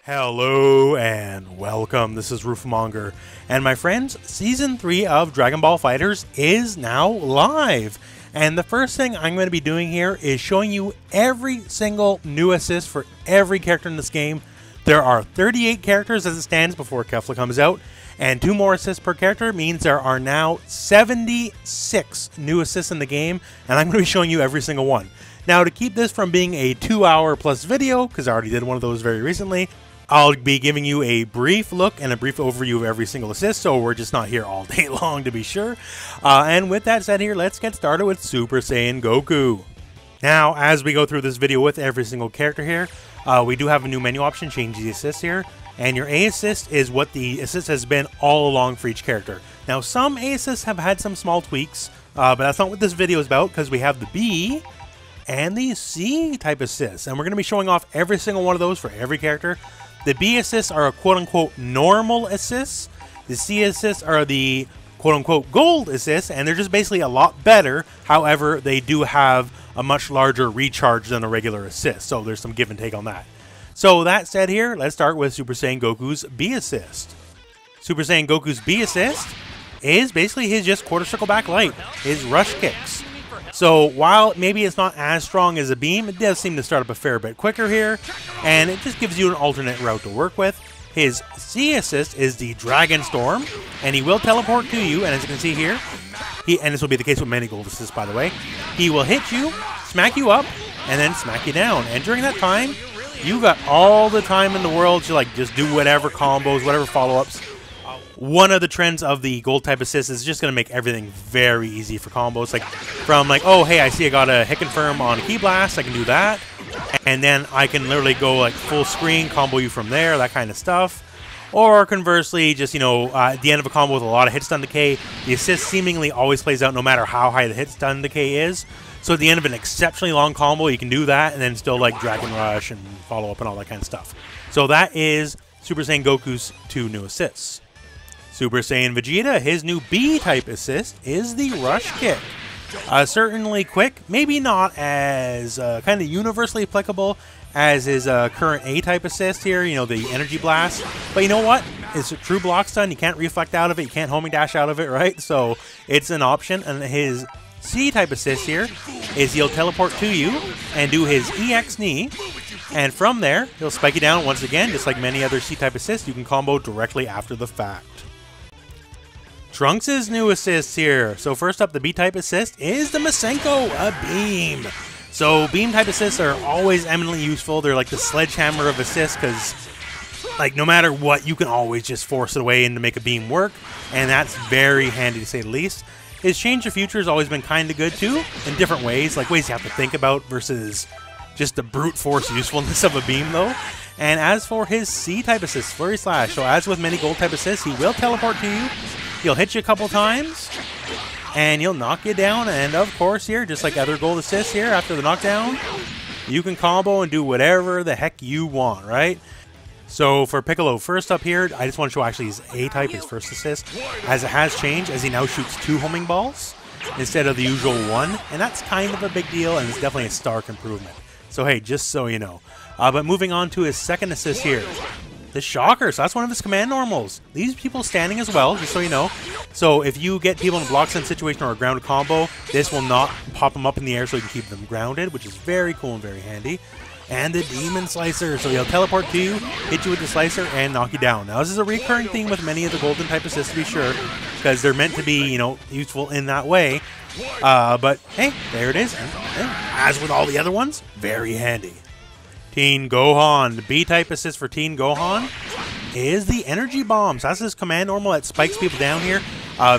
Hello and welcome. This is Roofmonger, and my friends, Season 3 of Dragon Ball FighterZ is now live. And the first thing I'm going to be doing here is showing you every single new assist for every character in this game. There are 38 characters as it stands before Kefla comes out, and 2 more assists per character means there are now 76 new assists in the game, and I'm going to be showing you every single one. Now, to keep this from being a 2-hour plus video, because I already did one of those very recently, I'll be giving you a brief look and a brief overview of every single assist, so we're just not here all day long to be sure. And with that said here, let's get started with Super Saiyan Goku. Now, as we go through this video with every single character here, we do have a new menu option, change the assist here. And your A assist is what the assist has been all along for each character. Now, some A assists have had some small tweaks, but that's not what this video is about, because we have the B and the C type assists. And we're going to be showing off every single one of those for every character. The B assists are a quote-unquote normal assists. The C assists are the quote-unquote gold assists, and they're just basically a lot better. However, they do have a much larger recharge than a regular assist, so there's some give and take on that. So that said here, let's start with Super Saiyan Goku's B assist. Super Saiyan Goku's B assist is basically his just quarter circle back light, his rush kicks. So while maybe it's not as strong as a beam, it does seem to start up a fair bit quicker here, and it just gives you an alternate route to work with. His C assist is the Dragon Storm, and he will teleport to you, and as you can see here, and this will be the case with many gold assists by the way, he will hit you, smack you up, and then smack you down. And during that time, you got all the time in the world to just do whatever combos, whatever follow-ups. One of the trends of the gold type assist is just going to make everything very easy for combos. Oh, hey, I see I got a hit confirm on a Ki Blast, I can do that. And then I can literally go full screen, combo you from there, that kind of stuff. Or conversely, just, at the end of a combo with a lot of hit stun decay, the assist seemingly always plays out no matter how high the hit stun decay is. So at the end of an exceptionally long combo, you can do that and then still Dragon Rush and follow up and all that kind of stuff. So that is Super Saiyan Goku's 2 new assists. Super Saiyan Vegeta, his new B-type assist is the Rush Kick. Certainly quick, maybe not as kind of universally applicable as his current A-type assist here, the Energy Blast. But you know what? It's a true block stun, you can't reflect out of it, you can't homing dash out of it, right? So it's an option, and his C-type assist here is he'll teleport to you and do his EX knee, and from there, he'll spike you down once again, just like many other C-type assists, you can combo directly after the fact. Trunks' new assists here. So first up, the B-type assist is the Masenko, a beam. So beam-type assists are always eminently useful. They're like the sledgehammer of assists because, no matter what, you can always just force it away and to make a beam work, and that's very handy to say the least. His change of future has always been kind of good too, in different ways, ways you have to think about versus just the brute force usefulness of a beam though. And as for his C-type assist, Flurry Slash, so as with many gold-type assists, he will teleport to you. He'll hit you a couple times, and he'll knock you down, and of course here, just like other gold assists here, after the knockdown, you can combo and do whatever the heck you want, right? So for Piccolo, first up here, I just want to show actually his A-type, his first assist, as it has changed, as he now shoots 2 homing balls instead of the usual 1, and that's kind of a big deal, and it's definitely a stark improvement. So hey, just so you know. But moving on to his second assist here. The Shocker, so that's one of his command normals. These people standing as well, just so you know. So if you get people in a block stun situation or a grounded combo, this will not pop them up in the air so you can keep them grounded, which is very cool and very handy. And the Demon Slicer, so he'll teleport to you, hit you with the Slicer, and knock you down. Now this is a recurring theme with many of the golden type assists to be sure, because they're meant to be, useful in that way. But hey, there it is. And as with all the other ones, very handy. Teen Gohan, the B-type assist for Teen Gohan is the Energy Bomb. So that's his command normal that spikes people down here.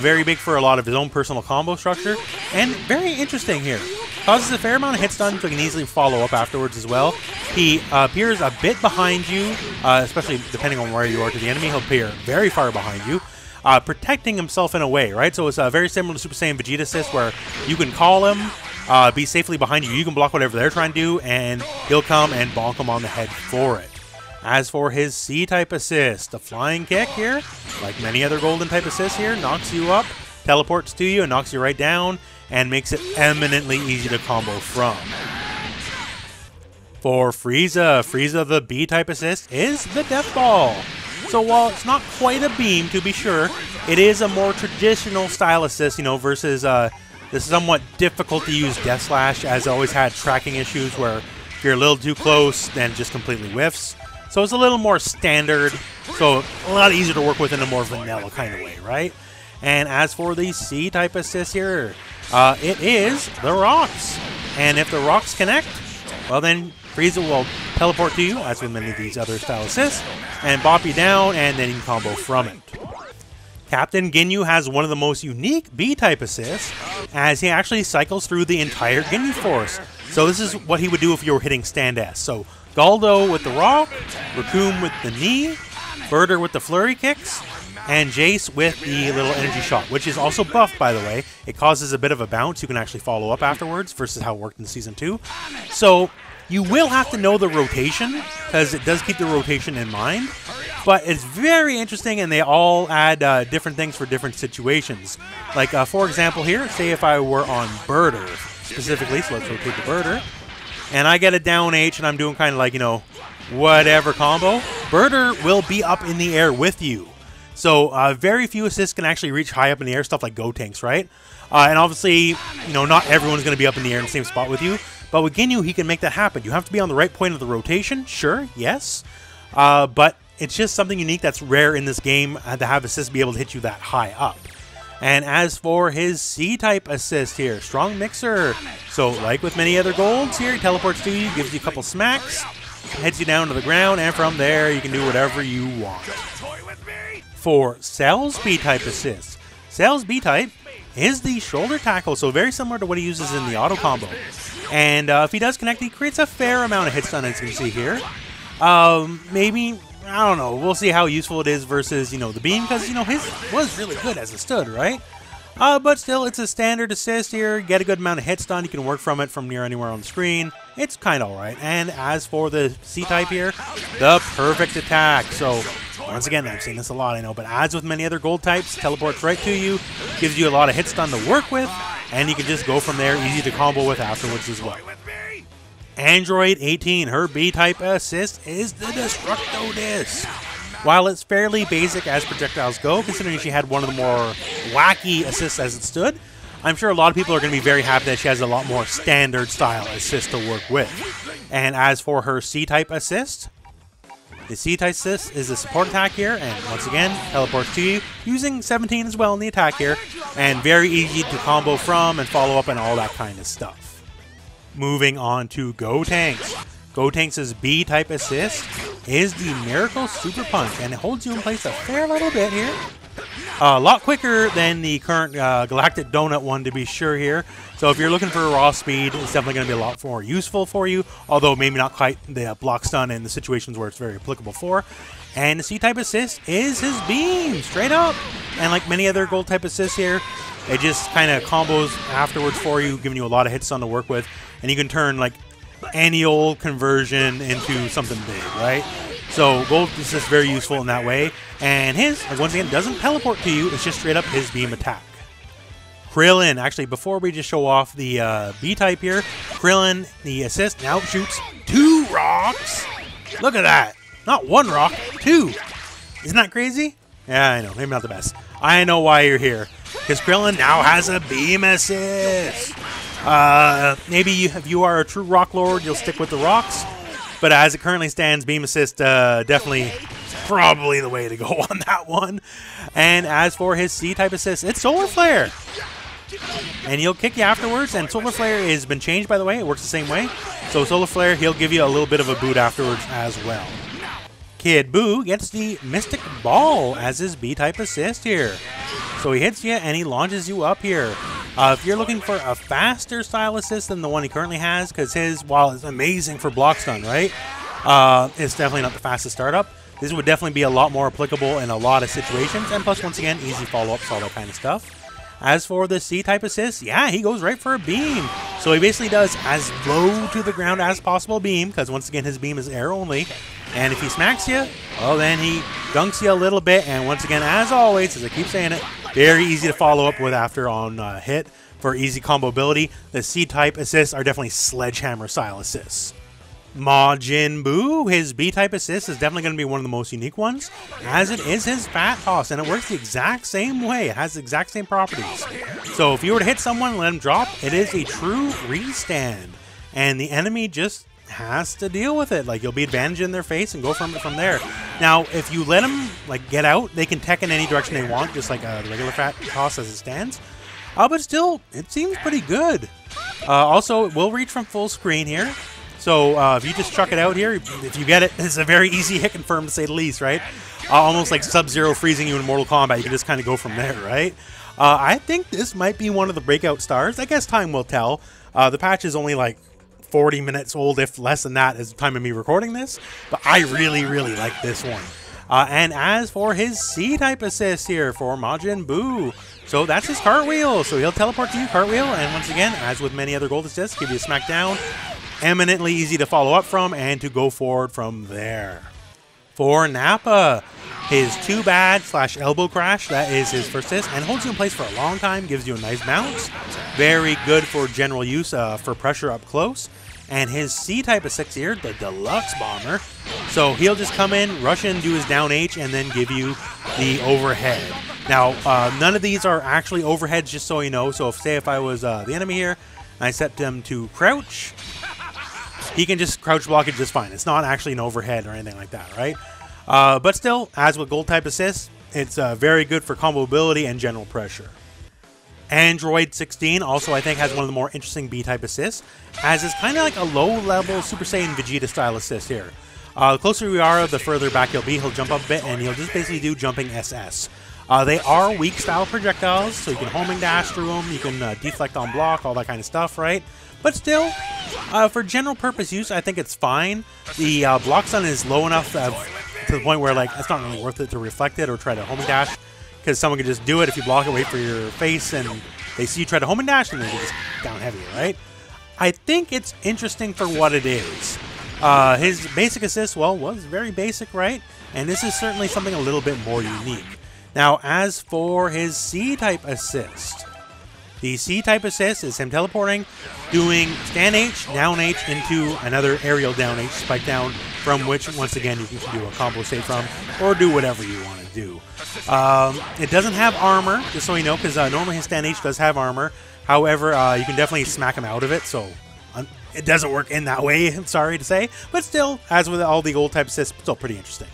Very big for a lot of his own personal combo structure. And very interesting here. Causes a fair amount of hit stun, so he can easily follow up afterwards as well. He appears a bit behind you, especially depending on where you are to the enemy. He'll appear very far behind you. Protecting himself in a way, right? So it's very similar to Super Saiyan Vegeta assist where you can call him, be safely behind you. You can block whatever they're trying to do, and he'll come and bonk him on the head for it. As for his C-type assist, the flying kick here, like many other golden type assists here, knocks you up, teleports to you, and knocks you right down, and makes it eminently easy to combo from. For Frieza the B-type assist is the Death Ball. So while it's not quite a beam, to be sure, it is a more traditional style assist, you know, versus this somewhat difficult to use Death Slash, as it always had tracking issues where if you're a little too close, then just completely whiffs. So it's a little more standard, so a lot easier to work with in a more vanilla kind of way, right? And as for the C-type assist here, it is the rocks. And if the rocks connect, well then Frieza will teleport to you, as with many of these other style assists, and bop you down, and then you can combo from it. Captain Ginyu has one of the most unique B-type assists, as he actually cycles through the entire Ginyu Force. So this is what he would do if you were hitting Stand S. So Galdo with the rock, Recoome with the knee, Birder with the flurry kicks, and Jace with the little energy shot, which is also buffed, by the way. It causes a bit of a bounce. You can actually follow up afterwards versus how it worked in Season 2. So you will have to know the rotation, because it does keep the rotation in mind. But it's very interesting, and they all add different things for different situations. Like, for example here, say if I were on Birder specifically, so let's rotate the Birder, and I get a down H, and I'm doing kind of like, you know, whatever combo, Birder will be up in the air with you. So very few assists can actually reach high up in the air, stuff like Gotenks, right? And obviously, you know, not everyone's going to be up in the air in the same spot with you. But with Ginyu, he can make that happen. You have to be on the right point of the rotation, sure, yes. But it's just something unique that's rare in this game to have assists be able to hit you that high up. And as for his C-type assist here, Strong Mixer. So like with many other golds here, he teleports to you, gives you a couple smacks, heads you down to the ground, and from there you can do whatever you want. For Cell's B-type assist, Cell's B-type is the shoulder tackle, so very similar to what he uses in the auto combo. And if he does connect, he creates a fair amount of hit stun, as you can see here. Maybe, I don't know, we'll see how useful it is versus, you know, the beam, because, you know, his was really good as it stood, right? But still, it's a standard assist here. Get a good amount of hit stun. You can work from it from near anywhere on the screen. It's kind of alright. And as for the C-type here, the perfect attack. So once again, I've seen this a lot, I know, but as with many other gold types, teleports right to you, gives you a lot of hit stun to work with, and you can just go from there, easy to combo with afterwards as well. Android 18, her B-type assist is the Destructo Disc. While it's fairly basic as projectiles go, considering she had one of the more wacky assists as it stood, I'm sure a lot of people are going to be very happy that she has a lot more standard style assist to work with. And as for her C-type assist, the C-type assist is a support attack here, and once again, teleports to you, using 17 as well in the attack here, and very easy to combo from and follow up and all that kind of stuff. Moving on to Gotenks. Gotenks' B-type assist is the Miracle Super Punch, and it holds you in place a fair little bit here. A lot quicker than the current Galactic Donut one, to be sure here. So if you're looking for raw speed, it's definitely going to be a lot more useful for you, although maybe not quite the block stun in the situations where it's very applicable for. And the C-type assist is his beam, straight up. And like many other gold type assists here, it just kind of combos afterwards for you, giving you a lot of hit stun to work with. And you can turn like any old conversion into something big, right? So gold is just very useful in that way. And his, like once again, doesn't teleport to you, it's just straight up his beam attack. Krillin, actually before we just show off the B-type here, Krillin, the assist, now shoots 2 rocks. Look at that. Not 1 rock, 2. Isn't that crazy? Yeah, I know, maybe not the best. I know why you're here. Because Krillin now has a beam assist. Maybe if you are a true rock lord, you'll stick with the rocks. But as it currently stands, beam assist definitely probably the way to go on that one. And as for his C-type assist, it's Solar Flare. And he'll kick you afterwards, and Solar Flare has been changed, by the way. It works the same way. So Solar Flare, he'll give you a little bit of a boot afterwards as well. Kid Buu gets the Mystic Ball as his B-type assist here. So he hits you and he launches you up here. If you're looking for a faster style assist than the one he currently has, because his, while it's amazing for block stun, right? It's definitely not the fastest startup. This would definitely be a lot more applicable in a lot of situations. And plus, once again, easy follow-ups, all that kind of stuff. As for the C-type assist, yeah, he goes right for a beam. So he basically does as low to the ground as possible beam, because once again, his beam is air only. And if he smacks you, well, then he dunks you a little bit. And once again, as always, as I keep saying it, very easy to follow up with after on hit for easy combo ability. The C-type assists are definitely sledgehammer style assists. Majin Buu, his B-type assist is definitely going to be one of the most unique ones, as it is his Fat Toss, and it works the exact same way. It has the exact same properties. So if you were to hit someone and let him drop, it is a true restand, and the enemy just has to deal with it. Like, you'll be advantaged in their face and go from there. Now, if you let them like get out, they can tech in any direction they want, just like the regular Fat Toss as it stands. But still, it seems pretty good. Also, it will reach from full screen here. So if you just chuck it out here, if you get it, it's a very easy hit confirm to say the least, right? Almost like Sub-Zero freezing you in Mortal Kombat. You can just kind of go from there, right? I think this might be one of the breakout stars. I guess time will tell. The patch is only like 40 minutes old, if less than that, at the time of me recording this. But I really, really like this one. And as for his C-type assist here for Majin Buu, so that's his cartwheel. So he'll teleport to you, cartwheel, and once again, as with many other gold assists, give you a smackdown. Eminently easy to follow up from and to go forward from there. For Nappa, his too bad / elbow crash, that is his first assist, and holds you in place for a long time, gives you a nice bounce. Very good for general use for pressure up close. And his C-type assist here, the Deluxe Bomber. So he'll just come in, rush in, do his down H, and then give you the overhead. Now, none of these are actually overheads, just so you know. So if I was the enemy here, and I set them to crouch, he can just crouch block it just fine. It's not actually an overhead or anything like that, right? But still, as with gold type assists, it's very good for combo ability and general pressure. Android 16 also, I think, has one of the more interesting B-type assists, as it's kind of like a low-level Super Saiyan Vegeta style assist here. The closer we are, the further back he'll be. He'll jump up a bit, and he'll just basically do jumping SS. They are weak-style projectiles, so you can homing dash through them, you can deflect on block, all that kind of stuff, right? But still, for general purpose use, I think it's fine. The block stun is low enough to the point where like it's not really worth it to reflect it or try to homing dash, because someone can just do it if you block it, wait for your face, and they see you try to homing dash, and then they just down heavier, right? I think it's interesting for what it is. His basic assist, well, was very basic, right? And this is certainly something a little bit more unique. Now, as for his C-type assist, the C-type assist is him teleporting, doing stand H, down H into another aerial down H, spike down, from which, once again, you can do a combo save from, or do whatever you want to do. It doesn't have armor, just so you know, because normally his stand H does have armor. However, you can definitely smack him out of it, so it doesn't work in that way, I'm sorry to say. But still, as with all the gold type assists, still pretty interesting.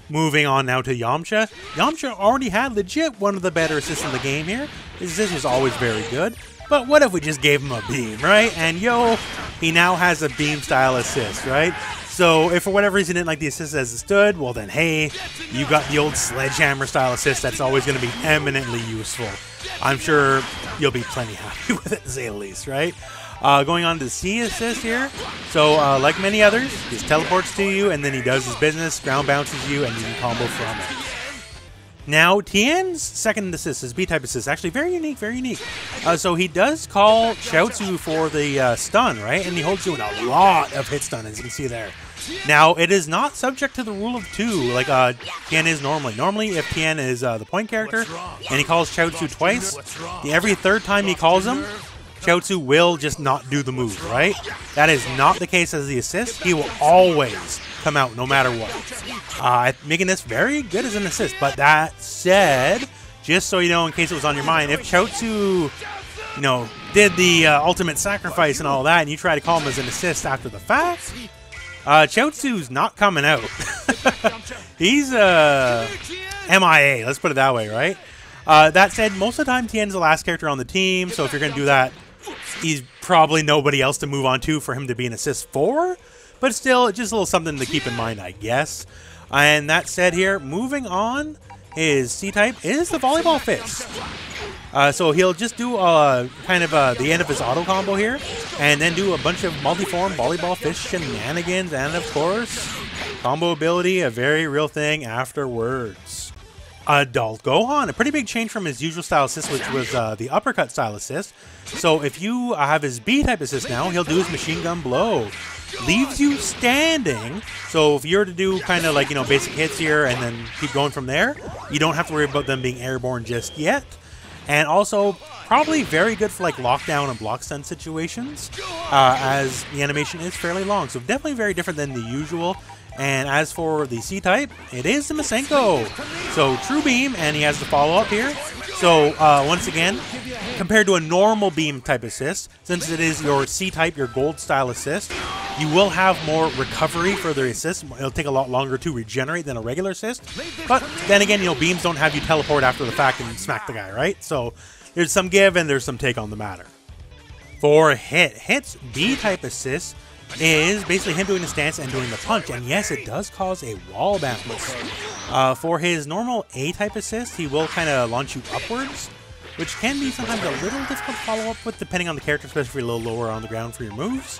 Moving on now to Yamcha. Yamcha already had legit one of the better assists in the game here. His assist was always very good. But what if we just gave him a beam, right? And yo, he now has a beam style assist, right? So if for whatever reason you didn't like the assist as it stood, well then hey, you got the old sledgehammer style assist that's always going to be eminently useful. I'm sure you'll be plenty happy with it, to say the least, right? Going on to C assist here. So, like many others, he just teleports to you, and then he does his business, ground bounces you, and you can combo from it. Now, Tien's second assist, his B-type assist, actually very unique, very unique. So he does call Chaozu for the stun, right? And he holds you in a lot of hit stun, as you can see there. Now, it is not subject to the rule of two, like Tien is normally. Normally, if Tien is the point character, and he calls Chaozu twice, every third time he calls him, Chaozu will just not do the move, right? That is not the case as the assist. He will always come out no matter what. Making this very good as an assist. But that said, just so you know, in case it was on your mind, if Chaozu, you know, did the ultimate sacrifice and all that, and you try to call him as an assist after the fact, Chaozu's not coming out. He's MIA, let's put it that way, right? That said, most of the time Tien's the last character on the team, so if you're going to do that, he's probably nobody else to move on to for him to be an assist for. But still, just a little something to keep in mind, I guess. And that said here, moving on, his C-type is the Volleyball Fist. So he'll just do kind of the end of his auto combo here, and then do a bunch of multi-form Volleyball Fist shenanigans, and of course, combo ability, a very real thing afterwards. Adult Gohan, a pretty big change from his usual style assist, which was the uppercut style assist. So if you have his B-type assist now, he'll do his machine gun blow. Leaves you standing, so if you're to do kind of like, you know, basic hits here and then keep going from there, you don't have to worry about them being airborne just yet. And also, probably very good for like lockdown and block stun situations, as the animation is fairly long. So definitely very different than the usual. And as for the C-type, it is the Masenko. So True Beam, and he has the follow-up here. So once again, compared to a normal beam type assist, since it is your C-type, your gold style assist, you will have more recovery for the assist. It'll take a lot longer to regenerate than a regular assist. But then again, you know, beams don't have you teleport after the fact and smack the guy, right? So there's some give and there's some take on the matter. For Hit's B-type assist is basically him doing the stance and doing the punch, and yes, it does cause a wall bounce. For his normal A-type assist, he will kind of launch you upwards, which can be sometimes a little difficult to follow up with depending on the character, especially if you're a little lower on the ground for your moves.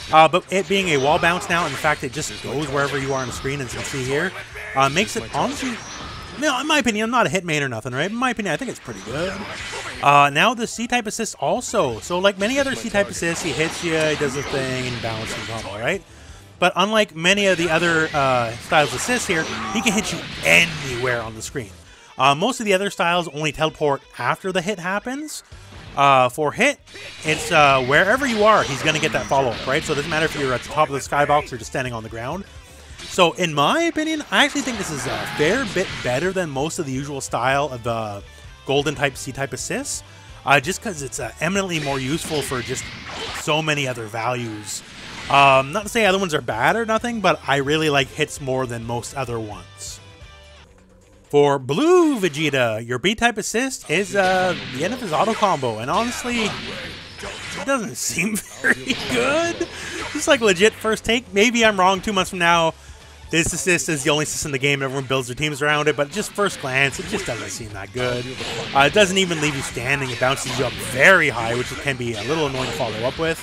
But it being a wall bounce now, and the fact that it just goes wherever you are on the screen, as you can see here, makes it honestly, no, in my opinion, I'm not a hit main or nothing, right? In my opinion, I think it's pretty good. Now the C-type assist also. So like many other C-type assists, he hits you, he does a thing, and bounces and combo, right? But unlike many of the other styles of assists here, he can hit you anywhere on the screen. Most of the other styles only teleport after the hit happens. For Hit, it's wherever you are, he's going to get that follow-up, right? So it doesn't matter if you're at the top of the skybox or just standing on the ground. So in my opinion, I actually think this is a fair bit better than most of the usual style of the golden type C-type assists, just because it's eminently more useful for just so many other values. Not to say other ones are bad or nothing, but I really like Hits more than most other ones. For Blue Vegeta, your B-type assist is the end of his auto combo, and honestly, it doesn't seem very good. Just like legit first take. Maybe I'm wrong 2 months from now. This assist is the only assist in the game, and everyone builds their teams around it, but just first glance, it just doesn't seem that good. It doesn't even leave you standing. It bounces you up very high, which can be a little annoying to follow up with.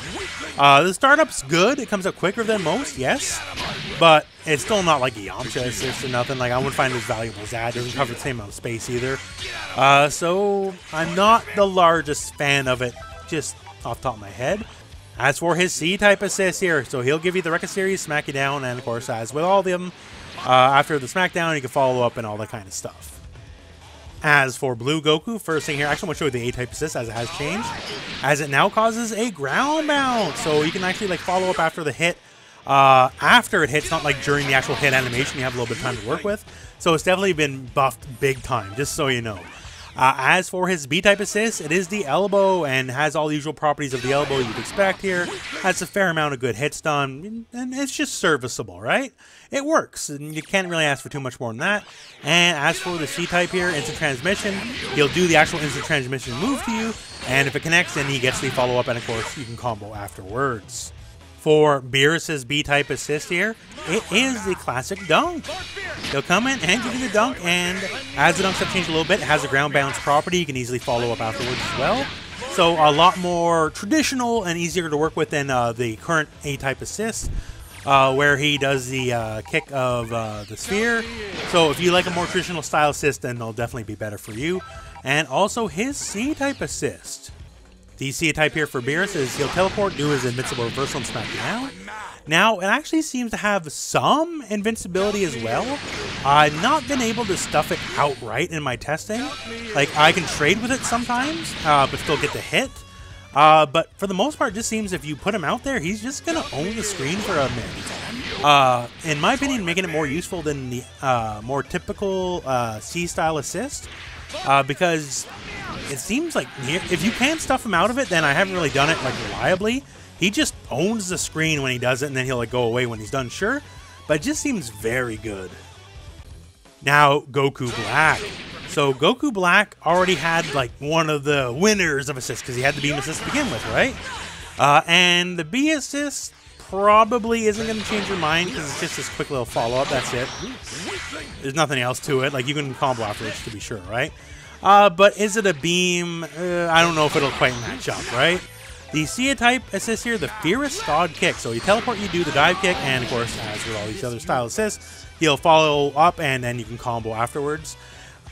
The startup's good. It comes up quicker than most, yes, but it's still not like a Yamcha assist or nothing. Like, I wouldn't find it as valuable as that. It doesn't cover the same amount of space either. So I'm not the largest fan of it, just off the top of my head. As for his C-type assist here, so he'll give you the Record Series, smack you down, and of course, as with all of them, after the smackdown, you can follow up and all that kind of stuff. As for Blue Goku, first thing here, actually I'm going to show you the A-type assist as it has changed, as it now causes a ground bounce, so you can actually like follow up after the hit, after it hits, not like during the actual hit animation. You have a little bit of time to work with, so it's definitely been buffed big time, just so you know. As for his B-type assist, it is the elbow and has all the usual properties of the elbow you'd expect here. Has a fair amount of good hits done, and it's just serviceable, right? It works, and you can't really ask for too much more than that. And as for the C-type here, instant transmission, he'll do the actual instant transmission move to you, and if it connects, then he gets the follow-up, and of course, you can combo afterwards. For Beerus's B-type assist here, it is the classic dunk. He'll come in and give you the dunk, and as the dunks have changed a little bit, it has a ground bounce property. You can easily follow up afterwards as well. So a lot more traditional and easier to work with than the current A-type assist, where he does the kick of the sphere. So if you like a more traditional style assist, then they'll definitely be better for you. And also his C-type assist. The C-type here for Beerus is he'll teleport, do his invincible reversal, and smack you down. Now, it actually seems to have some invincibility as well. I've not been able to stuff it outright in my testing. Like, I can trade with it sometimes, but still get the hit. But for the most part, it just seems if you put him out there, he's just going to own the screen for a minute. In my opinion, making it more useful than the more typical C-style assist. Because it seems like if you can stuff him out of it, then I haven't really done it like reliably. He just owns the screen when he does it, and then he'll like go away when he's done, sure. But it just seems very good. Now, Goku Black. So Goku Black already had like one of the winners of assists because he had the beam assist to begin with, right? And the B assist probably isn't going to change your mind because it's just this quick little follow-up, that's it. There's nothing else to it. Like, you can combo afterwards to be sure, right? But is it a beam? I don't know if it'll quite match up, right? The C-type assist here, the Fierce God Kick. So you teleport, you do the dive kick, and of course, as with all these other style assists, he'll follow up, and then you can combo afterwards.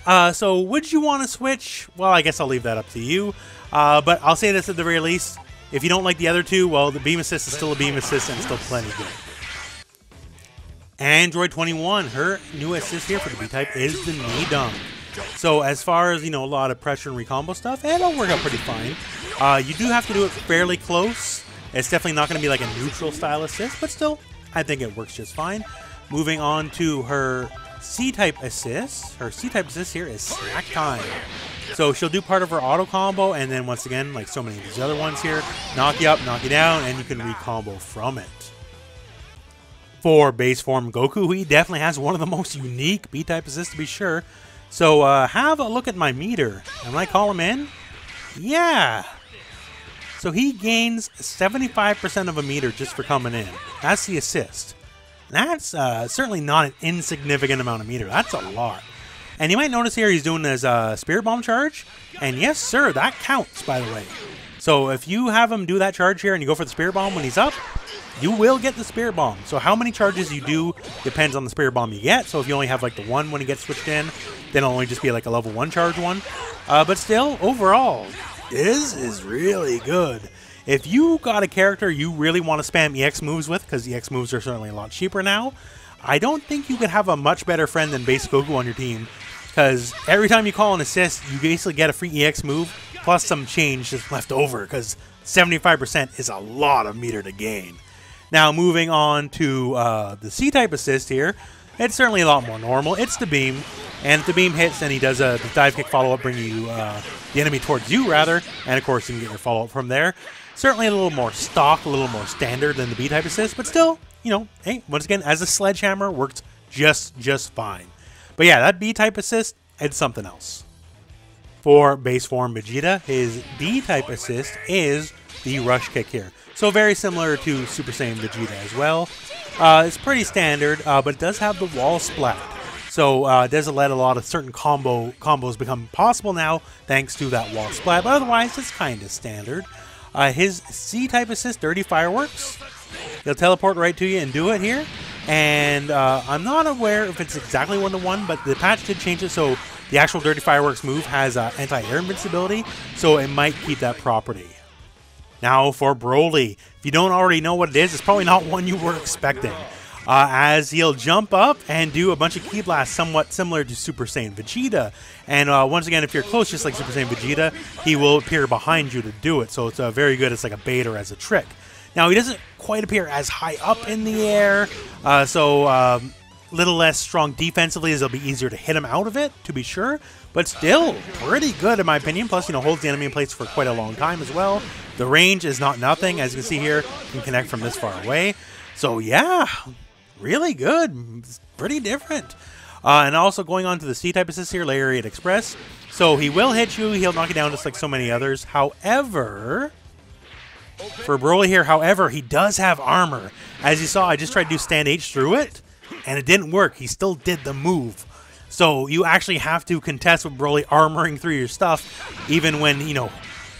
So would you want to switch? Well, I guess I'll leave that up to you. But I'll say this at the very least. If you don't like the other two, well, the beam assist is still a beam assist and still plenty good. Android 21, her new assist here for the B-type is the knee dunk. So as far as, you know, a lot of pressure and recombo stuff, it'll work out pretty fine. You do have to do it fairly close. It's definitely not going to be like a neutral style assist, but still, I think it works just fine. Moving on to her C-type assist. Her C-type assist here is Snack Time. So she'll do part of her auto combo, and then once again, like so many of these other ones here, knock you up, knock you down, and you can recombo from it. For base form Goku, he definitely has one of the most unique B-type assists to be sure. So have a look at my meter. And when I call him in, yeah. So he gains 75% of a meter just for coming in. That's the assist. That's certainly not an insignificant amount of meter. That's a lot. And you might notice here he's doing his Spirit Bomb charge. And yes, sir, that counts, by the way. So if you have him do that charge here and you go for the Spirit Bomb when he's up, you will get the Spirit Bomb. So how many charges you do depends on the Spirit Bomb you get. So if you only have like the one when he gets switched in, then it'll only just be like a level 1 charge one. But still, overall, this is really good. If you got a character you really want to spam EX moves with, because EX moves are certainly a lot cheaper now, I don't think you could have a much better friend than base Goku on your team. Because every time you call an assist, you basically get a free EX move, plus some change just left over, because 75% is a lot of meter to gain. Now, moving on to the C-type assist here, it's certainly a lot more normal. It's the beam, and if the beam hits, then he does the dive kick follow-up, bringing you the enemy towards you, rather, and of course you can get your follow-up from there. Certainly a little more stock, a little more standard than the B-type assist, but still, you know, hey, once again, as a sledgehammer, worked just fine. But yeah, that B-type assist, it's something else. For base form Vegeta, his B-type assist is the rush kick here. So very similar to Super Saiyan Vegeta as well. It's pretty standard, but it does have the wall splat. So it does let a lot of certain combos become possible now, thanks to that wall splat. But otherwise, it's kind of standard. His C-type assist, Dirty Fireworks, he'll teleport right to you and do it here. And I'm not aware if it's exactly 1-to-1, but the patch did change it, so the actual Dirty Fireworks move has anti-air invincibility, so it might keep that property. Now for Broly, if you don't already know what it is, it's probably not one you were expecting. As he'll jump up and do a bunch of Ki Blasts somewhat similar to Super Saiyan Vegeta. And once again, if you're close, just like Super Saiyan Vegeta, he will appear behind you to do it. So it's very good. It's like a bait or as a trick. Now, he doesn't quite appear as high up in the air, so little less strong defensively, as it'll be easier to hit him out of it, to be sure. But still, pretty good in my opinion. Plus, you know, holds the enemy in place for quite a long time as well. The range is not nothing. As you can see here, you can connect from this far away. So yeah, really good. It's pretty different. And also going on to the C-type assist here, Lariat Express. So he will hit you. He'll knock you down just like so many others. However, for Broly here, he does have armor. As you saw, I just tried to do Stand H through it, and it didn't work. He still did the move. So you actually have to contest with Broly armoring through your stuff, even when, you know,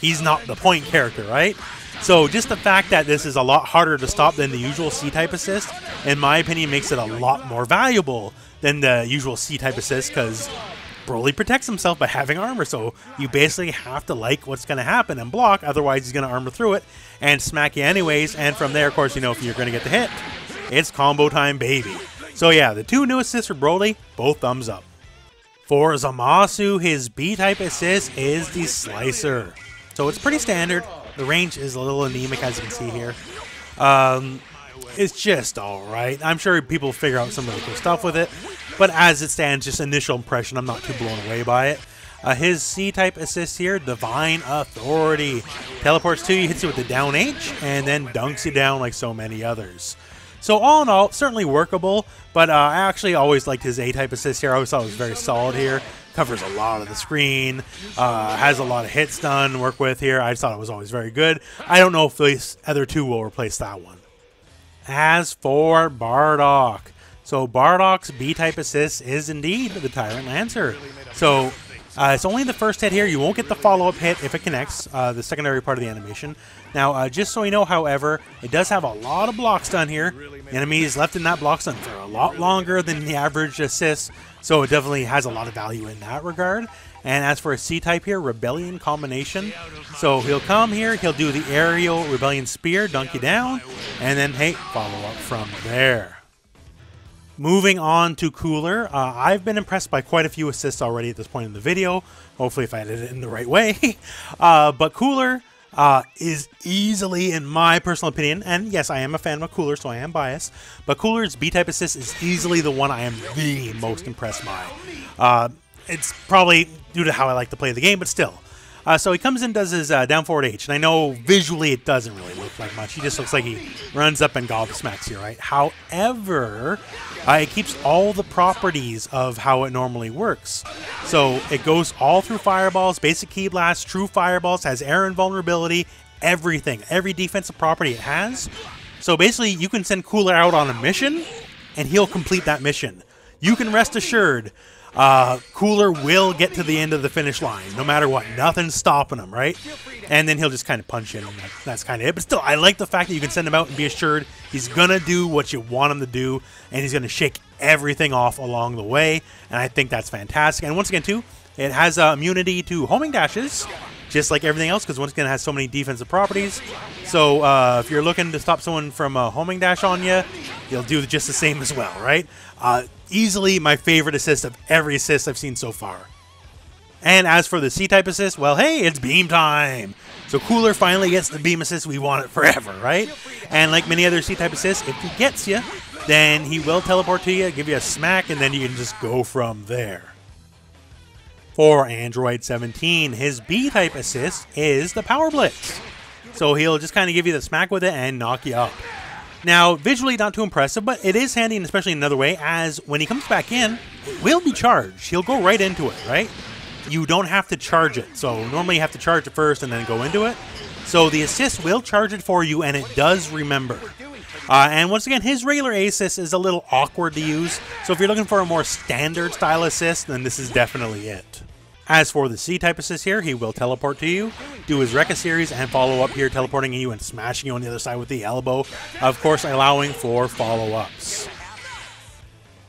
he's not the point character, right? So just the fact that this is a lot harder to stop than the usual C-type assist, in my opinion, makes it a lot more valuable than the usual C-type assist, because Broly protects himself by having armor, so you basically have to like what's going to happen and block, otherwise he's going to armor through it and smack you anyways, and from there, of course, you know, if you're going to get the hit, it's combo time, baby. So yeah, the two new assists for Broly, both thumbs up. For Zamasu, his B-type assist is the Slicer. So it's pretty standard. The range is a little anemic, as you can see here. It's just alright. I'm sure people figure out some really cool stuff with it, but as it stands, just initial impression, I'm not too blown away by it. His C-type assist here, Divine Authority. Teleports to you, hits you with the down H, and then dunks you down like so many others. So all in all, certainly workable, but I actually always liked his A-type assist here. I always thought it was very solid here. Covers a lot of the screen, has a lot of hits done, work with here. I just thought it was always very good. I don't know if these other two will replace that one. As for Bardock, so Bardock's B-type assist is indeed the Tyrant Lancer. So it's only the first hit here. You won't get the follow-up hit if it connects, the secondary part of the animation. Now, just so you know, however, it does have a lot of blocks done here. The enemy is left in that block stun for a lot longer than the average assist, so it definitely has a lot of value in that regard. And as for a C-type here, Rebellion combination. So he'll come here, he'll do the aerial Rebellion Spear, dunk you down, and then, hey, follow up from there. Moving on to Cooler, I've been impressed by quite a few assists already at this point in the video. Hopefully if I did it in the right way. But Cooler is easily, in my personal opinion, and yes, I am a fan of Cooler, so I am biased, but Cooler's B-type assist is easily the one I am the most impressed by. It's probably due to how I like to play the game, but still. So he comes in and does his down forward H, and I know visually it doesn't really look like much. He just looks like he runs up and gobsmacks you, right? However, it keeps all the properties of how it normally works. So it goes all through fireballs, basic key blast, true fireballs, has air invulnerability, everything, every defensive property it has. So basically, you can send Cooler out on a mission, and he'll complete that mission. You can rest assured, Cooler will get to the end of the finish line, no matter what. Nothing's stopping him, right? And then he'll just kind of punch in, and that's kind of it. But still, I like the fact that you can send him out and be assured he's going to do what you want him to do, and he's going to shake everything off along the way, and I think that's fantastic. And once again, too, it has immunity to homing dashes, just like everything else, because once again, it has so many defensive properties. So if you're looking to stop someone from homing dash on you, you'll do just the same as well, right? Easily my favorite assist of every assist I've seen so far. And as for the C-type assist, well, hey, it's beam time. So Cooler finally gets the beam assist we want it forever, right? And like many other C-type assists, if he gets you, then he will teleport to you, give you a smack, and then you can just go from there. For Android 17, his B-type assist is the Power Blitz. So he'll just kind of give you the smack with it and knock you up. Now, visually not too impressive, but it is handy, and especially in another way, as when he comes back in, it will be charged. He'll go right into it, right? You don't have to charge it. So normally you have to charge it first and then go into it. So the assist will charge it for you, and it does remember. And once again, his regular A assist is a little awkward to use. So if you're looking for a more standard style assist, then this is definitely it. As for the C-type assist here, he will teleport to you, do his Rekka series, and follow up here, teleporting you and smashing you on the other side with the elbow, of course allowing for follow-ups.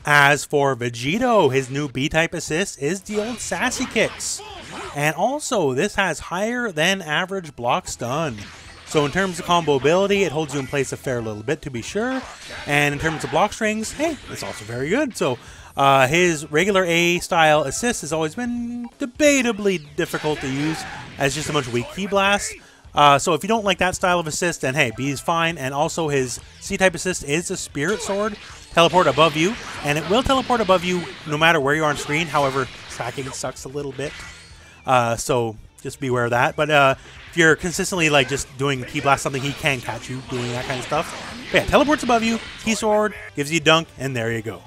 As for Vegito, his new B-type assist is the old Sassy Kicks. And also, this has higher than average block stun. So in terms of combo ability, it holds you in place a fair little bit to be sure. And in terms of block strings, hey, it's also very good. So his regular A-style assist has always been debatably difficult to use as just a bunch of weak key blasts. So if you don't like that style of assist, then hey, B is fine. And also his C-type assist is a Spirit Sword, teleport above you. And it will teleport above you no matter where you are on screen. However, tracking sucks a little bit. So just beware of that. But if you're consistently like just doing key blast something, he can catch you doing that kind of stuff. But yeah, teleports above you, key sword, gives you dunk, and there you go.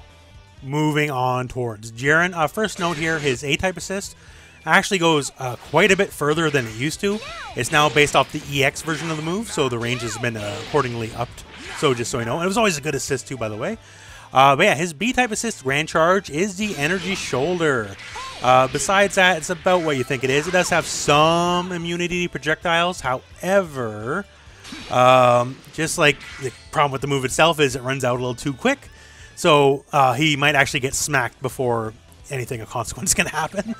Moving on towards Jiren. First note here, his A-type assist actually goes quite a bit further than it used to. It's now based off the EX version of the move, so the range has been accordingly upped. So just so you know, and it was always a good assist too, by the way. But yeah, his B-type assist Grand Charge is the Energy Shoulder. Besides that, it's about what you think it is. It does have some immunity to projectiles. However, just like the problem with the move itself is it runs out a little too quick. So he might actually get smacked before anything of consequence can happen.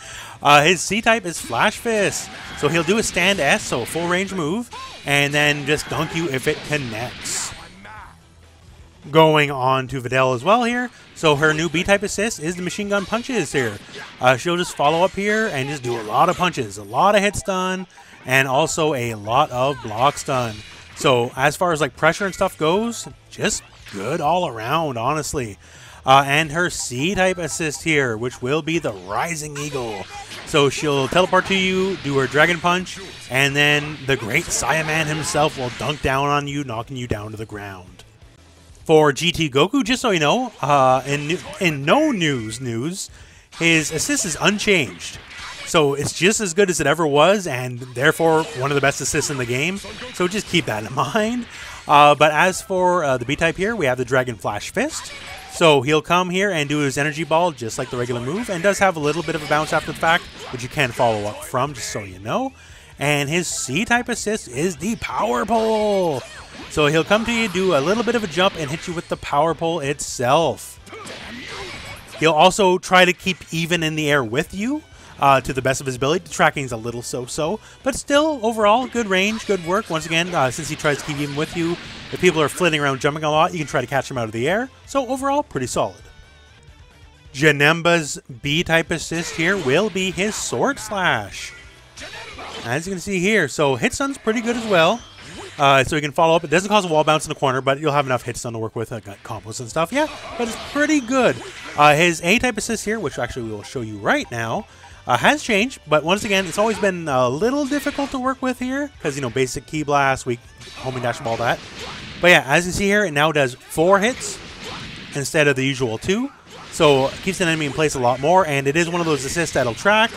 His C-type is Flash Fist. So he'll do a stand S, so a full range move, and then just dunk you if it connects. Going on to Videl as well here. So her new B-type assist is the Machine Gun Punches here. She'll just follow up here and just do a lot of punches, a lot of hit stun, and also a lot of block stun. So as far as like pressure and stuff goes, just good all around, honestly. And her C-type assist here, which will be the Rising Eagle. So she'll teleport to you, do her Dragon Punch, and then the great Saiyaman himself will dunk down on you, knocking you down to the ground. For GT Goku, just so you know, in no news, his assist is unchanged. So it's just as good as it ever was, and therefore one of the best assists in the game. So just keep that in mind. But as for the B-type here, we have the Dragon Flash Fist. So he'll come here and do his Energy Ball just like the regular move, and does have a little bit of a bounce after the fact, which you can follow up from, just so you know. And his C-type assist is the Power Pole. So he'll come to you, do a little bit of a jump, and hit you with the Power Pole itself. He'll also try to keep even in the air with you, to the best of his ability. The tracking's a little so-so, but still, overall, good range, good work. Once again, since he tries to keep even with you, if people are flitting around jumping a lot, you can try to catch him out of the air. So overall, pretty solid. Janemba's B-type assist here will be his Sword Slash. As you can see here, so hit stun's pretty good as well. So you can follow up. It doesn't cause a wall bounce in the corner, but you'll have enough hit stun to work with, like combos and stuff. Yeah, but it's pretty good. His A-type assist here, which actually we will show you right now, has changed. But once again, it's always been a little difficult to work with here because, you know, basic Ki Blast, weak homing dash, all that. But yeah, as you see here, it now does 4 hits instead of the usual 2. So it keeps an enemy in place a lot more, and it is one of those assists that'll track,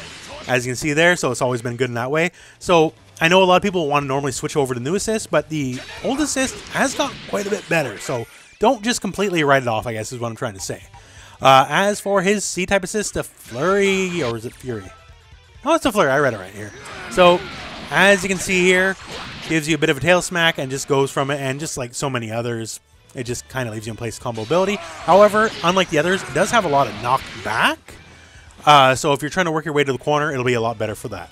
as you can see there, so it's always been good in that way. So I know a lot of people want to normally switch over to new assist, but the old assist has got quite a bit better, so don't just completely write it off, I guess is what I'm trying to say. As for his C-type assist, the Flurry, or is it Fury? Oh, it's a Flurry, I read it right here. So, as you can see here, gives you a bit of a tail smack and just goes from it, and just like so many others, it just kind of leaves you in place combo ability. However, unlike the others, it does have a lot of knockback. So if you're trying to work your way to the corner, it'll be a lot better for that.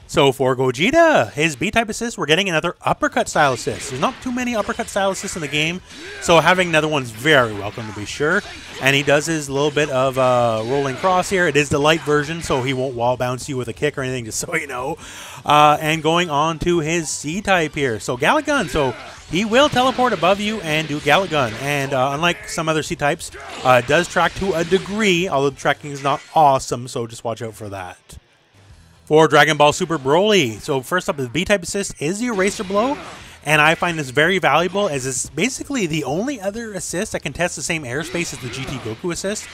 So for Gogeta, his B-type assist, we're getting another uppercut style assist. There's not too many uppercut style assists in the game, so having another one's very welcome to be sure. And he does his little bit of rolling cross here. It is the light version, so he won't wall bounce you with a kick or anything, just so you know. And going on to his C-type here. So Gallic Gun, so he will teleport above you and do Gallic Gun. And unlike some other C-types, it does track to a degree, although the tracking is not awesome, so just watch out for that. For Dragon Ball Super Broly, so first up, the B-type assist is the Eraser Blow, and I find this very valuable as it's basically the only other assist that can test the same airspace as the GT Goku assist,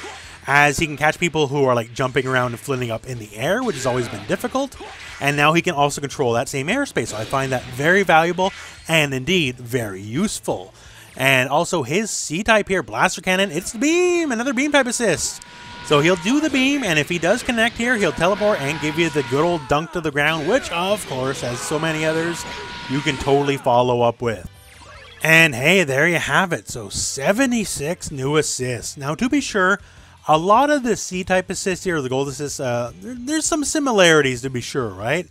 as he can catch people who are like jumping around and flitting up in the air, which has always been difficult, and now he can also control that same airspace, so I find that very valuable and indeed very useful. And also his C-type here, Blaster Cannon, it's the Beam, another Beam-type assist. So he'll do the beam, and if he does connect here, he'll teleport and give you the good old dunk to the ground, which, of course, as so many others, you can totally follow up with. And hey, there you have it. So 76 new assists. Now, to be sure, a lot of the C-type assists here, or the gold assists, there's some similarities to be sure, right?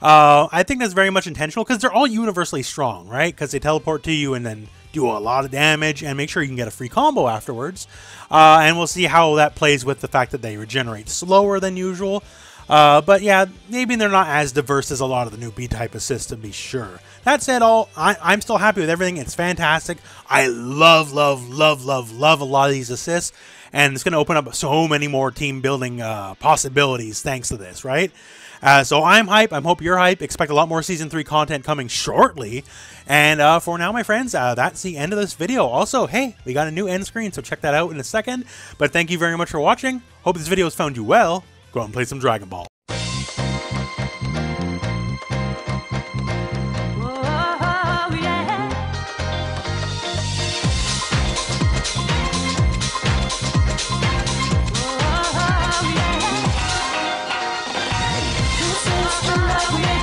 I think that's very much intentional because they're all universally strong, right? Because they teleport to you and then do a lot of damage and make sure you can get a free combo afterwards. And we'll see how that plays with the fact that they regenerate slower than usual. But yeah, maybe they're not as diverse as a lot of the new B-type assists to be sure. That said, I'm still happy with everything. It's fantastic. I love a lot of these assists. And it's going to open up so many more team building possibilities thanks to this, right? So I'm hype. I hope you're hype. Expect a lot more Season 3 content coming shortly. And for now, my friends, that's the end of this video. Also, hey, we got a new end screen, so check that out in a second. But thank you very much for watching. Hope this video has found you well. Go out and play some Dragon Ball. Love me.